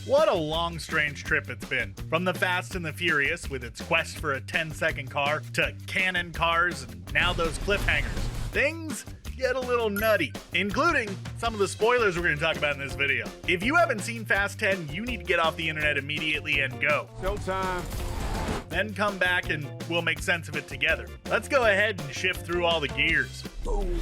What a long, strange trip it's been. From the Fast and the Furious, with its quest for a 10-second car, to cannon cars, and now those cliffhangers. Things get a little nutty, including some of the spoilers we're going to talk about in this video. If you haven't seen Fast 10, you need to get off the internet immediately and go. Showtime. Then come back and we'll make sense of it together. Let's go ahead and shift through all the gears. Boom.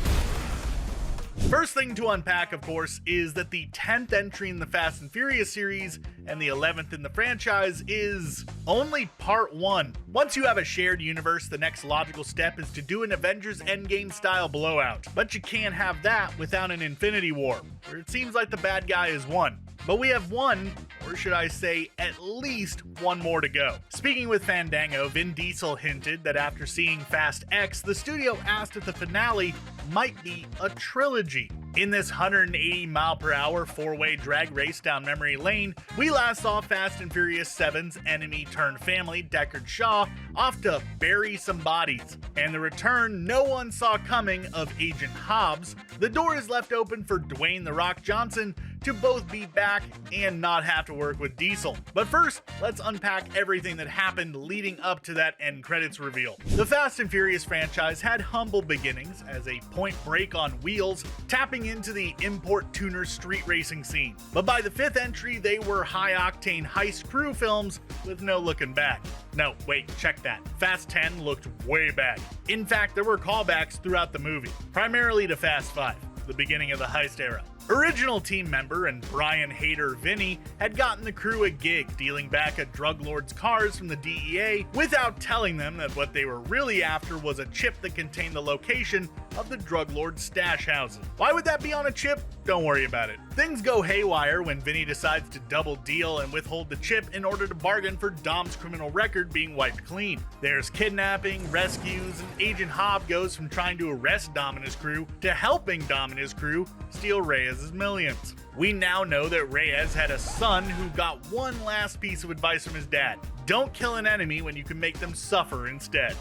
First thing to unpack, of course, is that the 10th entry in the Fast and Furious series and the 11th in the franchise is only part 1. Once you have a shared universe, the next logical step is to do an Avengers Endgame style blowout. But you can't have that without an Infinity War, where it seems like the bad guy is won. But we have one, or should I say at least one more to go. Speaking with Fandango, Vin Diesel hinted that after seeing Fast X, the studio asked if the finale might be a trilogy. In this 180-mile-per-hour four-way drag race down memory lane, we last saw Fast and Furious 7's enemy-turned-family, Deckard Shaw, off to bury some bodies. And the return no one saw coming of Agent Hobbs. The door is left open for Dwayne "The Rock" Johnson to both be back and not have to work with Diesel. But first, let's unpack everything that happened leading up to that end credits reveal. The Fast and Furious franchise had humble beginnings as a Point Break on wheels, tapping into the import tuner street racing scene. But by the 5th entry, they were high-octane heist crew films with no looking back. No, wait, check that. Fast 10 looked way back. In fact, there were callbacks throughout the movie, primarily to Fast 5, the beginning of the heist era. Original team member and Brian hater Vinny had gotten the crew a gig dealing back a drug lord's cars from the DEA without telling them that what they were really after was a chip that contained the location of the drug lord's stash houses. Why would that be on a chip? Don't worry about it. Things go haywire when Vinny decides to double deal and withhold the chip in order to bargain for Dom's criminal record being wiped clean. There's kidnapping, rescues, and Agent Hobb goes from trying to arrest Dom and his crew to helping Dom and his crew steal Reyes' millions. We now know that Reyes had a son who got one last piece of advice from his dad. Don't kill an enemy when you can make them suffer instead.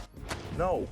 No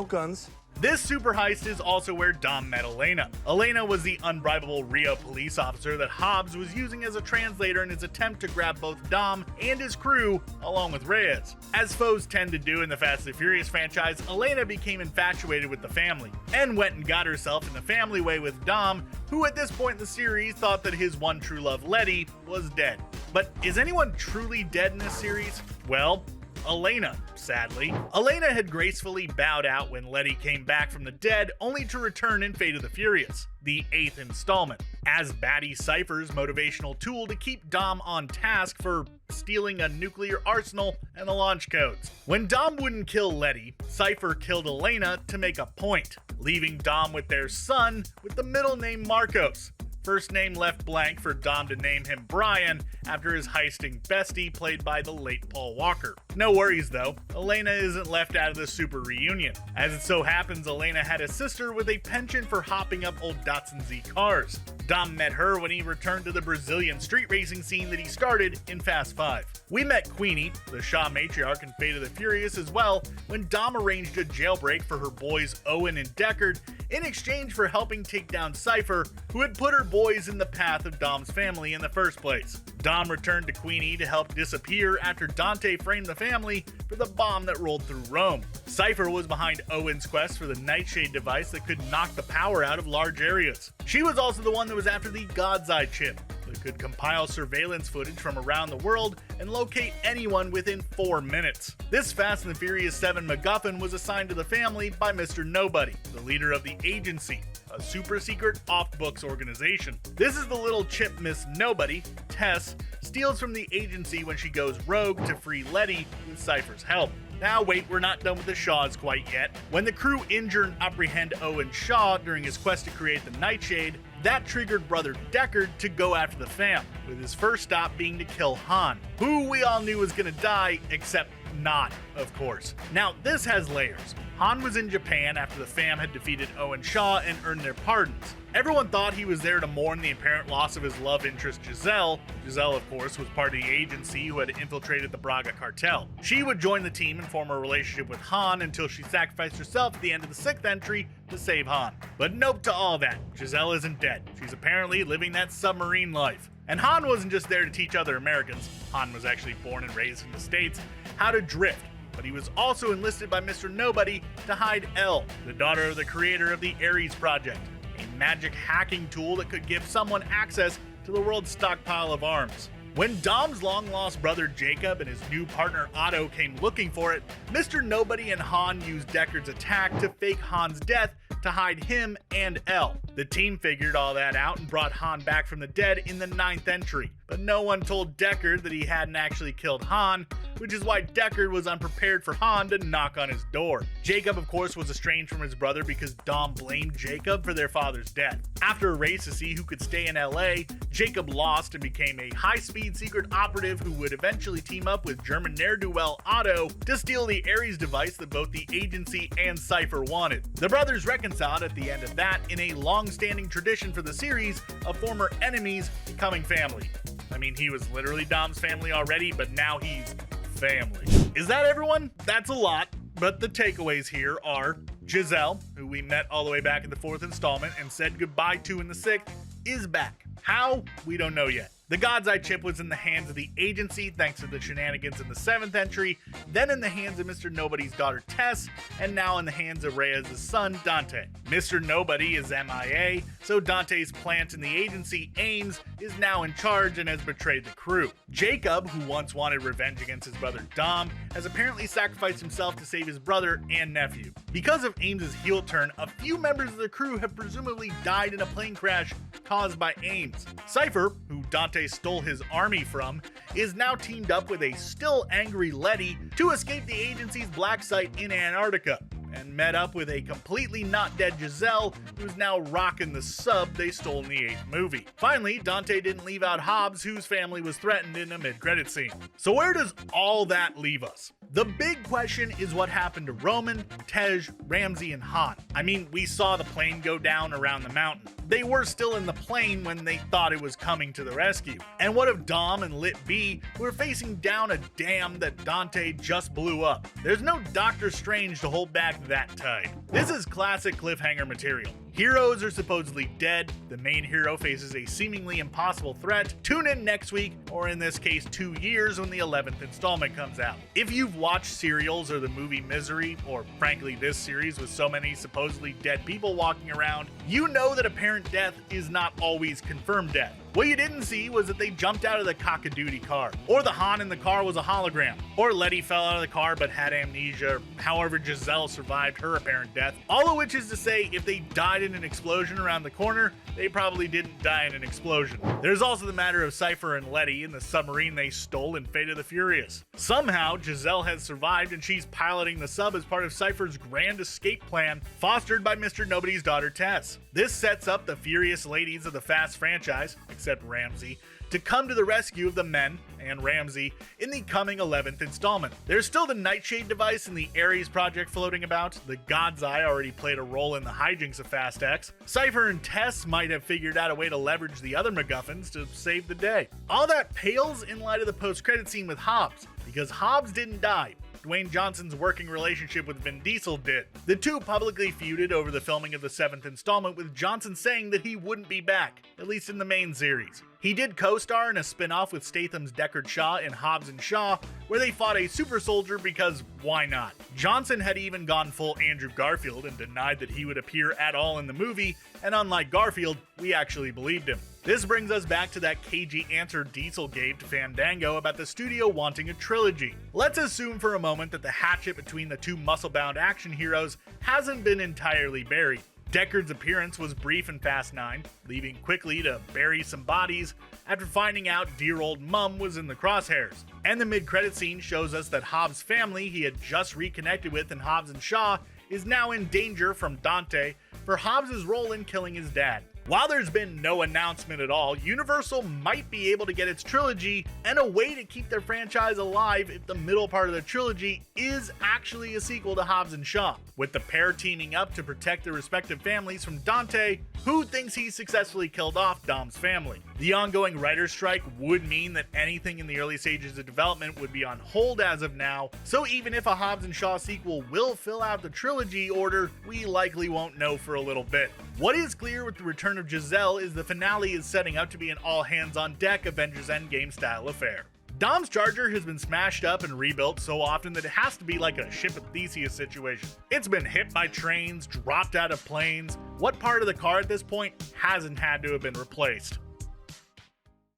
guns. This super heist is also where Dom met Elena. Elena was the unbribable Rio police officer that Hobbs was using as a translator in his attempt to grab both Dom and his crew, along with Reyes. As foes tend to do in the Fast and Furious franchise, Elena became infatuated with the family, and went and got herself in the family way with Dom, who at this point in the series thought that his one true love, Letty, was dead. But is anyone truly dead in this series? Well, Elena, sadly. Elena had gracefully bowed out when Letty came back from the dead, only to return in Fate of the Furious, the 8th installment, as baddie Cipher's motivational tool to keep Dom on task for stealing a nuclear arsenal and the launch codes. When Dom wouldn't kill Letty, Cipher killed Elena to make a point, leaving Dom with their son with the middle name Marcos. First name left blank for Dom to name him Brian after his heisting bestie played by the late Paul Walker. No worries though, Elena isn't left out of the super reunion. As it so happens, Elena had a sister with a penchant for hopping up old Datsun Z cars. Dom met her when he returned to the Brazilian street racing scene that he started in Fast 5. We met Queenie, the Shaw matriarch in Fate of the Furious as well, when Dom arranged a jailbreak for her boys Owen and Deckard in exchange for helping take down Cipher, who had put her boys in the path of Dom's family in the first place. Dom returned to Queenie to help disappear after Dante framed the family for the bomb that rolled through Rome. Cipher was behind Owen's quest for the Nightshade device that could knock the power out of large areas. She was also the one that was after the God's Eye chip that could compile surveillance footage from around the world and locate anyone within 4 minutes. This Fast and the Furious 7 MacGuffin was assigned to the family by Mr. Nobody, the leader of the agency, a super secret off-books organization. This is the little chip Miss Nobody, Tess, steals from the agency when she goes rogue to free Letty with Cipher's help. Now wait, we're not done with the Shaws quite yet. When the crew injure and apprehend Owen Shaw during his quest to create the Nightshade, that triggered brother Deckard to go after the fam, with his first stop being to kill Han, who we all knew was gonna die, except not, of course. Now this has layers. Han was in Japan after the fam had defeated Owen Shaw and earned their pardons. Everyone thought he was there to mourn the apparent loss of his love interest Giselle. Giselle, of course, was part of the agency who had infiltrated the Braga cartel. She would join the team and form a relationship with Han until she sacrificed herself at the end of the 6th entry to save Han. But nope to all that. Giselle isn't dead. She's apparently living that submarine life. And Han wasn't just there to teach other Americans, Han was actually born and raised in the States, how to drift. But he was also enlisted by Mr. Nobody to hide Elle, the daughter of the creator of the Ares Project, a magic hacking tool that could give someone access to the world's stockpile of arms. When Dom's long-lost brother Jacob and his new partner Otto came looking for it, Mr. Nobody and Han used Deckard's attack to fake Han's death to hide him and Elle. The team figured all that out and brought Han back from the dead in the 9th entry, but no one told Deckard that he hadn't actually killed Han, which is why Deckard was unprepared for Han to knock on his door. Jacob, of course, was estranged from his brother because Dom blamed Jacob for their father's death. After a race to see who could stay in LA, Jacob lost and became a high-speed secret operative who would eventually team up with German ne'er-do-well Otto to steal the Ares device that both the agency and Cipher wanted. The brothers reconciled at the end of that in a long-standing tradition for the series of former enemies becoming family. I mean, he was literally Dom's family already, but now he's family. Is that everyone? That's a lot, but the takeaways here are Giselle, who we met all the way back in the 4th installment and said goodbye to in the 6th, is back. How? We don't know yet. The God's Eye chip was in the hands of the agency thanks to the shenanigans in the 7th entry, then in the hands of Mr. Nobody's daughter Tess, and now in the hands of Reyes' son Dante. Mr. Nobody is MIA, so Dante's plant in the agency, Ames, is now in charge and has betrayed the crew. Jacob, who once wanted revenge against his brother Dom, has apparently sacrificed himself to save his brother and nephew. Because of Ames' heel turn, a few members of the crew have presumably died in a plane crash caused by Ames. Cipher, who Dante stole his army from, is now teamed up with a still angry Letty to escape the agency's black site in Antarctica, and met up with a completely not dead Giselle, who's now rocking the sub they stole in the 8th movie. Finally, Dante didn't leave out Hobbs, whose family was threatened in a mid-credit scene. So where does all that leave us? The big question is what happened to Roman, Tej, Ramsey, and Han. I mean, we saw the plane go down around the mountain. They were still in the plane when they thought it was coming to the rescue. And what if Dom and Lit B were facing down a dam that Dante just blew up? There's no Doctor Strange to hold back that tide. This is classic cliffhanger material. Heroes are supposedly dead, the main hero faces a seemingly impossible threat. Tune in next week, or in this case 2 years, when the 11th installment comes out. If you've watched serials or the movie Misery, or frankly this series with so many supposedly dead people walking around, you know that apparent death is not always confirmed death. What you didn't see was that they jumped out of the cock-a-doodle car, or the Han in the car was a hologram, or Letty fell out of the car but had amnesia, however Giselle survived her apparent death. All of which is to say, if they died in an explosion around the corner, they probably didn't die in an explosion. There's also the matter of Cipher and Letty in the submarine they stole in Fate of the Furious. Somehow, Giselle has survived and she's piloting the sub as part of Cipher's grand escape plan, fostered by Mr. Nobody's daughter Tess. This sets up the furious ladies of the Fast franchise, except Ramsey, to come to the rescue of the men and Ramsey in the coming 11th installment. There's still the Nightshade device and the Ares project floating about. The God's Eye already played a role in the hijinks of Fast X. Cipher and Tess might have figured out a way to leverage the other MacGuffins to save the day. All that pales in light of the post-credit scene with Hobbs, because Hobbs didn't die. Dwayne Johnson's working relationship with Vin Diesel did. The two publicly feuded over the filming of the 7th installment, with Johnson saying that he wouldn't be back, at least in the main series. He did co-star in a spin-off with Statham's Deckard Shaw in Hobbs and Shaw, where they fought a super soldier because why not? Johnson had even gone full Andrew Garfield and denied that he would appear at all in the movie, and unlike Garfield, we actually believed him. This brings us back to that cagey answer Diesel gave to Fandango about the studio wanting a trilogy. Let's assume for a moment that the hatchet between the two muscle-bound action heroes hasn't been entirely buried. Deckard's appearance was brief in Fast 9, leaving quickly to bury some bodies after finding out dear old Mum was in the crosshairs. And the mid-credit scene shows us that Hobbs' family he had just reconnected with in Hobbs and Shaw is now in danger from Dante for Hobbs' role in killing his dad. While there's been no announcement at all, Universal might be able to get its trilogy, and a way to keep their franchise alive if the middle part of the trilogy is actually a sequel to Hobbs and Shaw. With the pair teaming up to protect their respective families from Dante, who thinks he successfully killed off Dom's family. The ongoing writer's strike would mean that anything in the early stages of development would be on hold as of now, so even if a Hobbs and Shaw sequel will fill out the trilogy order, we likely won't know for a little bit. What is clear with the return of Giselle is the finale is setting up to be an all-hands-on-deck Avengers Endgame style affair. Dom's Charger has been smashed up and rebuilt so often that it has to be like a Ship of Theseus situation. It's been hit by trains, dropped out of planes. What part of the car at this point hasn't had to have been replaced?